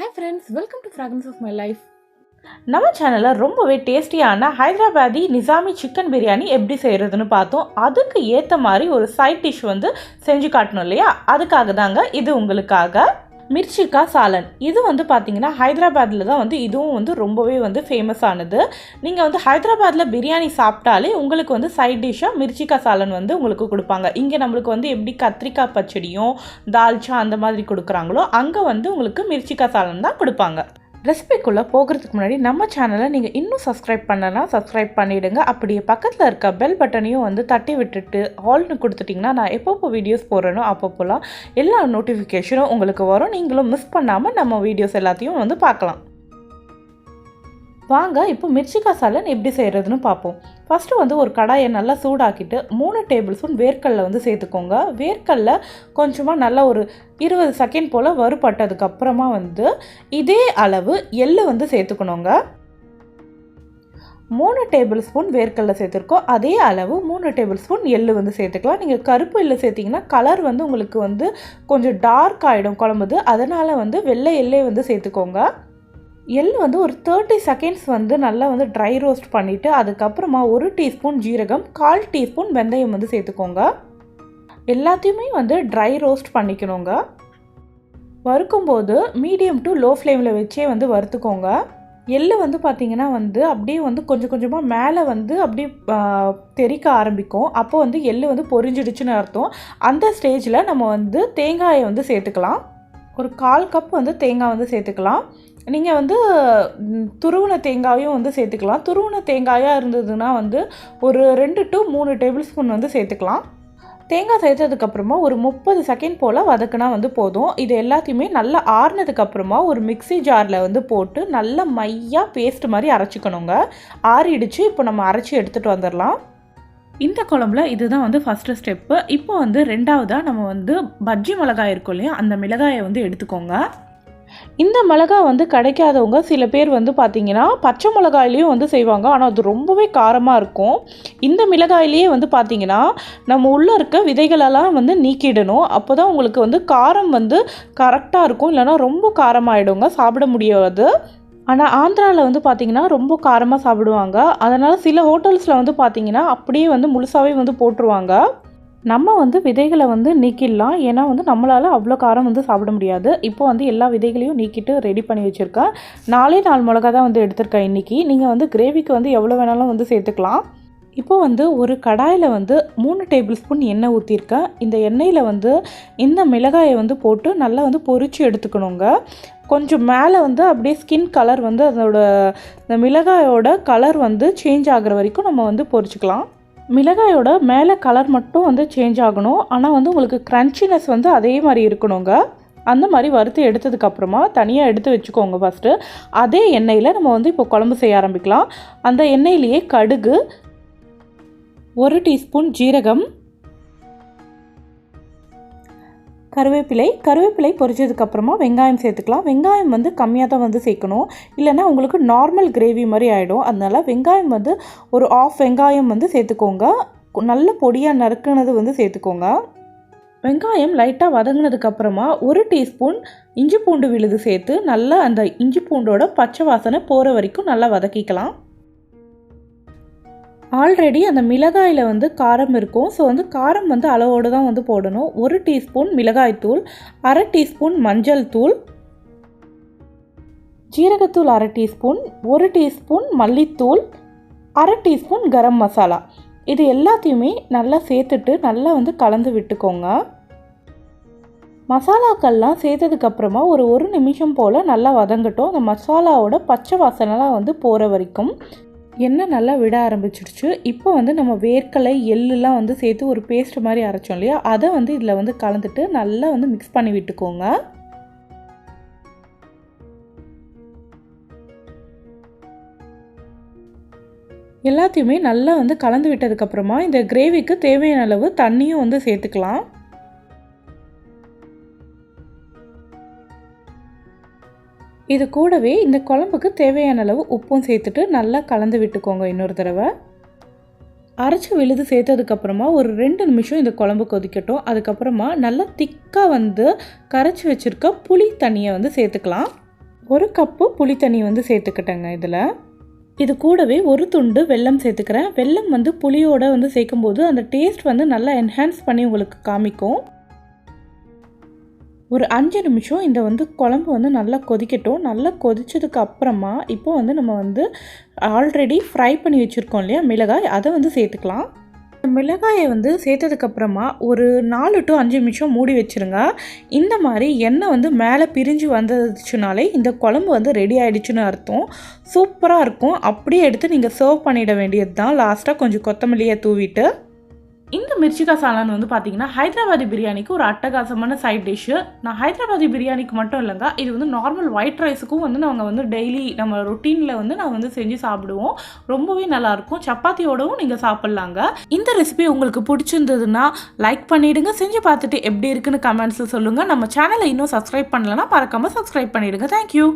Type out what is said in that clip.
Hi friends, welcome to Fragrance of My Life. நம்ம சேனலில் ரொம்பவே டேஸ்டியான ஹைதராபாதி நிசாமி சிக்கன் பிரியாணி எப்படி செய்கிறதுன்னு பார்த்தோம். அதுக்கு ஏற்ற மாதிரி ஒரு சைட் டிஷ் வந்து செஞ்சு காட்டணும் இல்லையா, அதுக்காக தாங்க இது உங்களுக்காக. மிர்ச்சிக்கா சாலன் இது வந்து பார்த்திங்கன்னா ஹைதராபாத்தில் தான் வந்து இதுவும் வந்து ரொம்பவே வந்து ஃபேமஸ் ஆனது. நீங்கள் வந்து ஹைதராபாத்தில் பிரியாணி சாப்பிட்டாலே உங்களுக்கு வந்து சைட் டிஷ்ஷாக மிர்ச்சிக்கா சாலன் வந்து உங்களுக்கு கொடுப்பாங்க. இங்கே நம்மளுக்கு வந்து எப்படி கத்திரிக்காய் பச்சடியும் தால்ச்சா அந்த மாதிரி கொடுக்குறாங்களோ அங்கே வந்து உங்களுக்கு மிர்ச்சிக்கா சாலன் தான் கொடுப்பாங்க. ரெசிபிக்குள்ளே போகிறதுக்கு முன்னாடி நம்ம சேனலை நீங்கள் இன்னும் சப்ஸ்கிரைப் பண்ணலன்னா சப்ஸ்கிரைப் பண்ணிவிடுங்க. அப்படியே பக்கத்தில் இருக்க பெல் பட்டனையும் வந்து தட்டி விட்டுட்டு ஆல்னு கொடுத்துட்டிங்கன்னா நான் எப்பப்போ வீடியோஸ் போடுறேனோ அப்பப்போலாம் எல்லா நோட்டிஃபிகேஷனும் உங்களுக்கு வரும். நீங்களும் மிஸ் பண்ணாமல் நம்ம வீடியோஸ் எல்லாத்தையும் வந்து பார்க்கலாம். வாங்க இப்போ மிர்ச்சிக்கா சாலன் எப்படி செய்கிறதுன்னு பார்ப்போம். ஃபஸ்ட்டு வந்து ஒரு கடாயை நல்லா சூடாக்கிட்டு 3 டேபிள் ஸ்பூன் வேர்க்கடலை வந்து சேர்த்துக்கோங்க. வேர்க்கடலை கொஞ்சமாக நல்லா ஒரு 20 செகண்ட் போல் வறுபட்டதுக்கப்புறமா வந்து இதே அளவு எள்ளு வந்து சேர்த்துக்கணுங்க. 3 டேபிள் ஸ்பூன் வேர்க்கடலை சேர்த்துருக்கோம், அதே அளவு 3 டேபிள் ஸ்பூன் எள்ளு வந்து சேர்த்துக்கலாம். நீங்கள் கருப்பு எள்ளு சேர்த்திங்கன்னா கலர் வந்து உங்களுக்கு வந்து கொஞ்சம் டார்க் ஆகிடும் குழம்புது, அதனால் வந்து வெள்ளை எள்ளே வந்து சேர்த்துக்கோங்க. எள் வந்து ஒரு 30 செகண்ட்ஸ் வந்து நல்லா வந்து ட்ரை ரோஸ்ட் பண்ணிவிட்டு அதுக்கப்புறமா 1 டீஸ்பூன் ஜீரகம், 1/4 டீஸ்பூன் வெந்தயம் வந்து சேர்த்துக்கோங்க. எல்லாத்தையுமே வந்து ட்ரை ரோஸ்ட் பண்ணிக்கணுங்க. வறுக்கும்போது மீடியம் டு லோ ஃப்ளேமில் வச்சே வந்து வறுத்துக்கோங்க. எள் வந்து பார்த்திங்கன்னா வந்து அப்படியே வந்து கொஞ்சம் கொஞ்சமாக மேலே வந்து அப்படியே தெறிக்க ஆரம்பிக்கும். அப்போ வந்து எள் வந்து பொரிஞ்சிடுச்சுன்னு அர்த்தம். அந்த ஸ்டேஜில் நம்ம வந்து தேங்காயை வந்து சேர்த்துக்கலாம். ஒரு 1/4 கப் வந்து தேங்காய் வந்து சேர்த்துக்கலாம். நீங்கள் வந்து துருவின தேங்காயும் வந்து சேர்த்துக்கலாம். துருவின தேங்காயாக இருந்ததுன்னா வந்து ஒரு 2 to 3 டேபிள் ஸ்பூன் வந்து சேர்த்துக்கலாம். தேங்காய் சேர்த்ததுக்கப்புறமா ஒரு 30 செகண்ட் போல் வதக்குனா வந்து போதும். இது எல்லாத்தையுமே நல்லா ஆறுனதுக்கப்புறமா ஒரு மிக்ஸி ஜாரில் வந்து போட்டு நல்லா மையாக பேஸ்ட் மாதிரி அரைச்சிக்கணுங்க. ஆறிடுச்சு, இப்போ நம்ம அரைச்சி எடுத்துகிட்டு வந்துடலாம். இந்த குழம்புல இதுதான் வந்து ஃபஸ்ட்டு ஸ்டெப்பு. இப்போ வந்து ரெண்டாவதாக நம்ம வந்து பஜ்ஜி மிளகாய் இருக்கும் இல்லையா, அந்த மிளகாயை வந்து எடுத்துக்கோங்க. இந்த மிளகாய் வந்து கிடைக்காதவங்க சில பேர் வந்து பார்த்திங்கன்னா பச்சை மிளகாயிலையும் வந்து செய்வாங்க, ஆனால் அது ரொம்பவே காரமாக இருக்கும். இந்த மிளகாயிலேயே வந்து பார்த்திங்கன்னா நம்ம உள்ளே இருக்க விதைகளெல்லாம் வந்து நீக்கிடணும். அப்போ தான் உங்களுக்கு வந்து காரம் வந்து கரெக்டாக இருக்கும், இல்லைனா ரொம்ப காரமாகிடுங்க, சாப்பிட முடியாது. ஆனால் ஆந்திராவில் வந்து பார்த்திங்கன்னா ரொம்ப காரமாக சாப்பிடுவாங்க. அதனால் சில ஹோட்டல்ஸில் வந்து பார்த்திங்கன்னா அப்படியே வந்து முழுசாகவே வந்து போட்டுருவாங்க. நம்ம வந்து விதைகளை வந்து நீக்கிடலாம், ஏன்னா வந்து நம்மளால் அவ்வளோ காரம் வந்து சாப்பிட முடியாது. இப்போ வந்து எல்லா விதைகளையும் நீக்கிட்டு ரெடி பண்ணி வச்சுருக்கேன். 4 மிளகா தான் வந்து எடுத்திருக்கேன் இன்றைக்கி. நீங்கள் வந்து கிரேவிக்கு வந்து எவ்வளோ வேணாலும் வந்து சேர்த்துக்கலாம். இப்போ வந்து ஒரு கடாயில் வந்து 3 டேபிள் ஸ்பூன் எண்ணெய் ஊற்றிருக்கேன். இந்த எண்ணெயில் வந்து இந்த மிளகாயை வந்து போட்டு நல்லா வந்து பொரித்து எடுத்துக்கணுங்க. கொஞ்சம் மேலே வந்து அப்படியே ஸ்கின் கலர் வந்து அதோட இந்த மிளகாயோட கலர் வந்து சேஞ்ச் ஆகிற வரைக்கும் நம்ம வந்து பொரிச்சுக்கலாம். மிளகாயோட மேலே கலர் மட்டும் வந்து சேஞ்ச் ஆகணும், ஆனால் வந்து உங்களுக்கு க்ரன்ச்சினஸ் வந்து அதே மாதிரி இருக்கணுங்க. அந்த மாதிரி வறுத்து எடுத்ததுக்கப்புறமா தனியாக எடுத்து வச்சுக்கோங்க. ஃபஸ்ட்டு அதே எண்ணெயில் நம்ம வந்து இப்போ குழம்பு செய்ய ஆரம்பிக்கலாம். அந்த எண்ணெயிலேயே கடுகு, 1 டீஸ்பூன் ஜீரகம், கருவேப்பிலை பொரிச்சதுக்கப்புறமா வெங்காயம் சேர்த்துக்கலாம். வெங்காயம் வந்து கம்மியாக தான் வந்து சேர்க்கணும், இல்லைனா உங்களுக்கு நார்மல் கிரேவி மாதிரி ஆகிடும். அதனால் வெங்காயம் வந்து ஒரு 1/2 வெங்காயம் வந்து சேர்த்துக்கோங்க. நல்ல பொடியாக நறுக்குனது வந்து சேர்த்துக்கோங்க. வெங்காயம் லைட்டாக வதங்கினதுக்கப்புறமா 1 டீஸ்பூன் இஞ்சி பூண்டு விழுது சேர்த்து நல்லா அந்த இஞ்சி பூண்டோட பச்சை வாசனை போகிற வரைக்கும் நல்லா வதக்கிக்கலாம். ஆல்ரெடி அந்த மிளகாயில் வந்து காரம் இருக்கும், ஸோ வந்து காரம் வந்து அளவோடு தான் வந்து போடணும். 1 டீஸ்பூன் மிளகாய்த்தூள், 1/2 டீஸ்பூன் மஞ்சள் தூள், ஜீரகத்தூள் 1/2 டீஸ்பூன், 1 டீஸ்பூன் மல்லித்தூள், 1/2 டீஸ்பூன் கரம் மசாலா, இது எல்லாத்தையுமே நல்லா சேர்த்துட்டு நல்லா வந்து கலந்து விட்டுக்கோங்க. மசாலாக்கள்லாம் சேர்த்ததுக்கப்புறமா ஒரு 1 நிமிஷம் போல் நல்லா வதங்கட்டும். அந்த மசாலாவோட பச்சை வாசனைலாம் வந்து போகிற வரைக்கும். எண்ணெய் நல்லா விட ஆரம்பிச்சிடுச்சு. இப்போ வந்து நம்ம வேர்க்கடலை எள்ளுலாம் வந்து சேர்த்து ஒரு பேஸ்ட் மாதிரி அரைச்சோம் இல்லையா, அதை வந்து இதில் வந்து கலந்துட்டு நல்லா வந்து மிக்ஸ் பண்ணி விட்டுக்கோங்க. எல்லாத்தையுமே நல்லா வந்து கலந்து விட்டதுக்கப்புறமா இந்த கிரேவிக்கு தேவையான அளவு தண்ணியும் வந்து சேர்த்துக்கலாம். இது கூடவே இந்த குழம்புக்கு தேவையான அளவு உப்பும் சேர்த்துட்டு நல்லா கலந்து விட்டுக்கோங்க. இன்னொரு தடவை அரைச்சி விழுது சேர்த்ததுக்கப்புறமா ஒரு 2 நிமிஷம் இந்த குழம்பு கொதிக்கட்டும். அதுக்கப்புறமா நல்லா திக்காக வந்து கரைச்சி வச்சுருக்க புளி தண்ணியை வந்து சேர்த்துக்கலாம். 1 கப்பு புளி தண்ணி வந்து சேர்த்துக்கிட்டேங்க இதில். இது கூடவே ஒரு துண்டு வெல்லம் சேர்த்துக்கிறேன். வெல்லம் வந்து புளியோட வந்து சேர்க்கும்போது அந்த டேஸ்ட் வந்து நல்லா என்ஹான்ஸ் பண்ணி உங்களுக்கு காமிக்கும். ஒரு 5 நிமிஷம் இந்த வந்து குழம்பு வந்து நல்லா கொதிக்கட்டும். நல்லா கொதிச்சதுக்கு அப்புறமா இப்போ வந்து நம்ம வந்து ஆல்ரெடி ஃப்ரை பண்ணி வச்சுருக்கோம் இல்லையா மிளகாய், அதை வந்து சேர்த்துக்கலாம். மிளகாயை வந்து சேர்த்ததுக்கப்புறமா ஒரு 4 to 5 நிமிஷம் மூடி வச்சுருங்க. இந்த மாதிரி எண்ணெய் வந்து மேலே பிரிஞ்சு வந்துச்சுனாலே இந்த குழம்பு வந்து ரெடி ஆகிடுச்சுன்னு அர்த்தம். சூப்பராக இருக்கும். அப்படியே எடுத்து நீங்கள் சர்வ் பண்ணிட வேண்டியது தான். லாஸ்ட்டாக கொஞ்சம் கொத்தமல்லியை தூவிட்டு. இந்த மிர்ச்சிக்காய் சாலான் வந்து பார்த்தீங்கன்னா ஹைதராபாதி பிரியாணிக்கு ஒரு அட்டகாசமான சைட் டிஷ்ஷு. நான் ஹைதராபாதி பிரியாணிக்கு மட்டும் இல்லைங்க, இது வந்து நார்மல் ஒயிட் ரைஸுக்கும் வந்து நாங்கள் வந்து டெய்லி நம்ம ரொட்டீனில் வந்து நான் வந்து செஞ்சு சாப்பிடுவோம். ரொம்பவே நல்லாயிருக்கும். சப்பாத்தியோடவும் நீங்கள் சாப்பிட்லாங்க. இந்த ரெசிபி உங்களுக்கு பிடிச்சிருந்ததுன்னா லைக் பண்ணிவிடுங்க. செஞ்சு பார்த்துட்டு எப்படி இருக்குன்னு கமெண்ட்ஸில் சொல்லுங்கள். நம்ம சேனலை இன்னும் சப்ஸ்கிரைப் பண்ணலன்னா மறக்காமல் சப்ஸ்கிரைப் பண்ணிவிடுங்க. தேங்க்யூ.